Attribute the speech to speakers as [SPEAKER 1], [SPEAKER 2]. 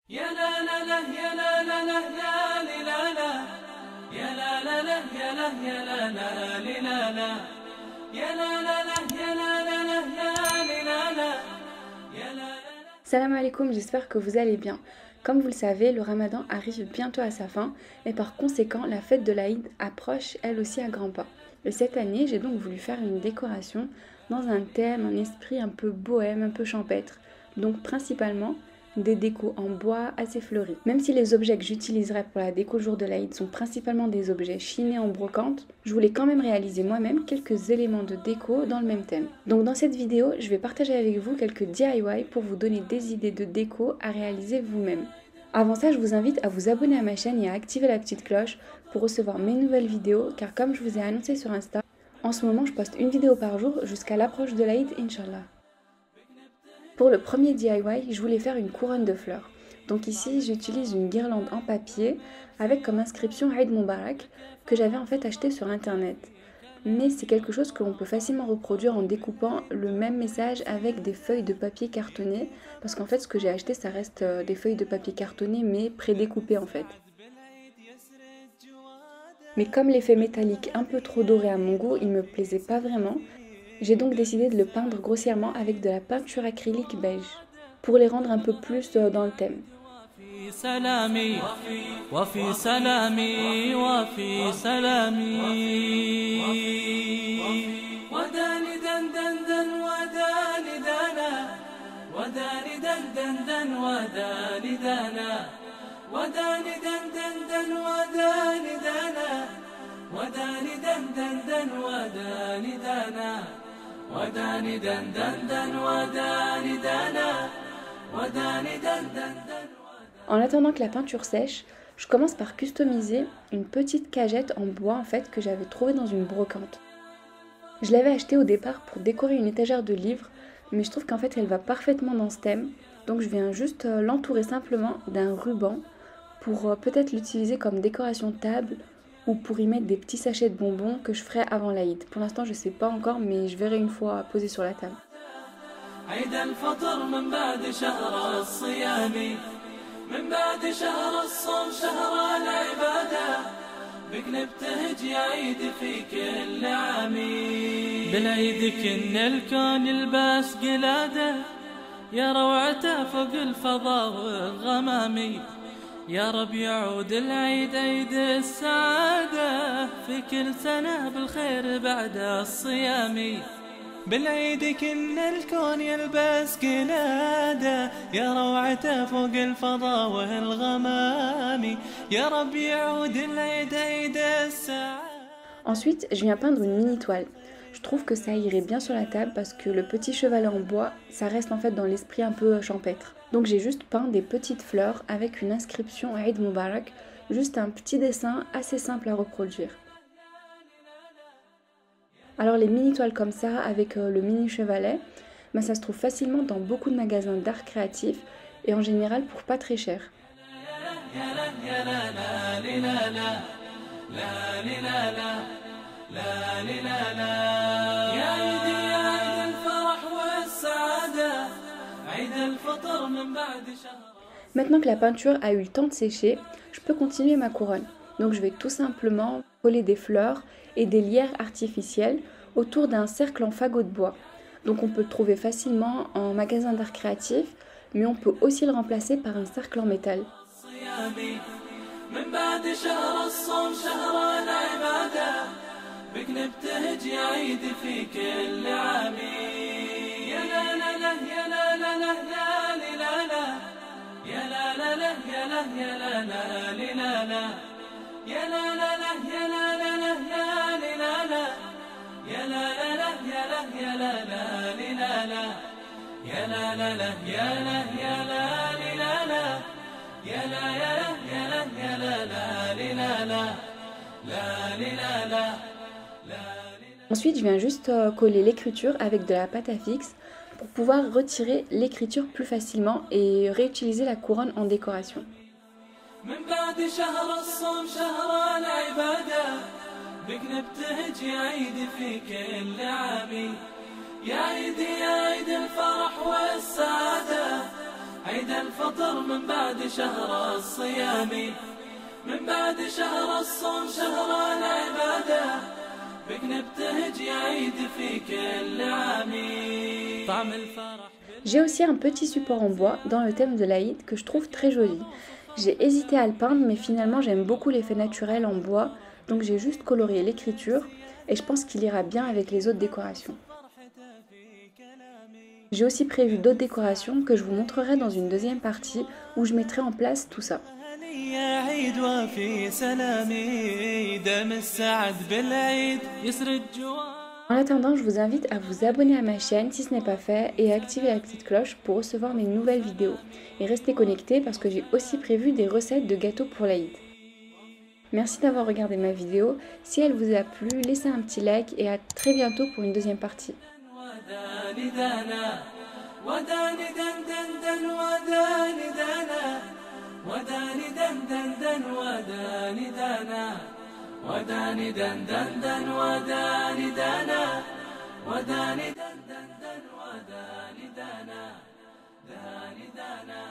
[SPEAKER 1] يا لا لا لا يا لا لا لا لا لا لا يا لا لا لا يا لا يا لا لا لا لا يا لا لا لا يا لا لا لا لا لا يا لا.
[SPEAKER 2] Salam alaikum, j'espère que vous allez bien. Comme vous le savez, le ramadan arrive bientôt à sa fin et par conséquent, la fête de l'Aïd approche elle aussi à grands pas. Et cette année, j'ai donc voulu faire une décoration dans un thème, un esprit un peu bohème, un peu champêtre. Donc principalement des décos en bois assez fleuris. Même si les objets que j'utiliserai pour la déco jour de l'Aïd sont principalement des objets chinés en brocante, je voulais quand même réaliser moi-même quelques éléments de déco dans le même thème. Donc dans cette vidéo, je vais partager avec vous quelques DIY pour vous donner des idées de déco à réaliser vous-même. Avant ça, je vous invite à vous abonner à ma chaîne et à activer la petite cloche pour recevoir mes nouvelles vidéos, car comme je vous ai annoncé sur Insta, en ce moment je poste une vidéo par jour jusqu'à l'approche de l'Aïd, Inch'Allah. Pour le premier DIY, je voulais faire une couronne de fleurs. Donc ici, j'utilise une guirlande en papier avec comme inscription Eid Mubarak que j'avais en fait acheté sur internet. Mais c'est quelque chose que l'on peut facilement reproduire en découpant le même message avec des feuilles de papier cartonné, parce qu'en fait ce que j'ai acheté ça reste des feuilles de papier cartonné mais prédécoupées en fait. Mais comme l'effet métallique un peu trop doré à mon goût, il me plaisait pas vraiment. J'ai donc décidé de le peindre grossièrement avec de la peinture acrylique beige, pour les rendre un peu plus dans le thème. En attendant que la peinture sèche, je commence par customiser une petite cagette en bois en fait que j'avais trouvée dans une brocante. Je l'avais achetée au départ pour décorer une étagère de livres, mais je trouve qu'en fait elle va parfaitement dans ce thème, donc je viens juste l'entourer simplement d'un ruban pour peut-être l'utiliser comme décoration de table ou pour y mettre des petits sachets de bonbons que je ferai avant l'Aïd. Pour l'instant je sais pas encore, mais je verrai une fois posé sur la table.
[SPEAKER 1] من بعد شهر الصوم شهر العبادة بك نبتهج يا عيد في كل عامي بالعيد كنا الكون يلبس قلادة يا روعته فوق الفضاء والغمامي يا رب يعود العيد عيد السعادة في كل سنة بالخير بعد الصيام بالعيد كنا الكون يلبس قلادة يا روعته فوق الفضاء والغمام يا رب يعود العيد عيد السعادة.
[SPEAKER 2] Ensuite, je viens peindre une mini toile. Je trouve que ça irait bien sur la table parce que le petit chevalet en bois, ça reste en fait dans l'esprit un peu champêtre. Donc j'ai juste peint des petites fleurs avec une inscription Eid Mubarak, juste un petit dessin assez simple à reproduire. Alors les mini toiles comme ça avec le mini chevalet, ben ça se trouve facilement dans beaucoup de magasins d'art créatif et en général pour pas très cher. Maintenant que la peinture a eu le temps de sécher, je peux continuer ma couronne. Donc je vais tout simplement coller des fleurs et des lierres artificielles autour d'un cercle en fagot de bois. Donc on peut le trouver facilement en magasin d'art créatif, mais on peut aussi le remplacer par un cercle en métal.
[SPEAKER 1] يا لا لا لا يا لا لا لا يا لا لا يا لا يا لا يا لا لا لا يا لا يا لا يا لا يا لا يا لا لا.
[SPEAKER 2] Ensuite, je viens juste coller l'écriture avec de la pâte à fixe pour pouvoir retirer l'écriture plus facilement et réutiliser la couronne en décoration.
[SPEAKER 1] من بعد شهر الصوم شهر العبادة بك نبتهج يا عيد في كل عامي يا عيد الفرح والسعادة عيد الفطر من بعد شهر الصيام، من بعد شهر الصوم شهر العبادة، بك نبتهج يا عيد في كل عام. طعم الفرح.
[SPEAKER 2] J'ai aussi un petit support en bois dans le thème de l'Aïd que je trouve très joli. J'ai hésité à le peindre, mais finalement j'aime beaucoup l'effet naturel en bois, donc j'ai juste colorié l'écriture et je pense qu'il ira bien avec les autres décorations. J'ai aussi prévu d'autres décorations que je vous montrerai dans une deuxième partie où je mettrai en place tout ça. En attendant, je vous invite à vous abonner à ma chaîne si ce n'est pas fait et à activer la petite cloche pour recevoir mes nouvelles vidéos. Et restez connectés parce que j'ai aussi prévu des recettes de gâteaux pour l'Aïd. Merci d'avoir regardé ma vidéo. Si elle vous a plu, laissez un petit like et à très bientôt pour une deuxième partie.
[SPEAKER 1] وداني دن دن دن وداني دانا، وداني دن دن دن وداني دانا، داني دانا.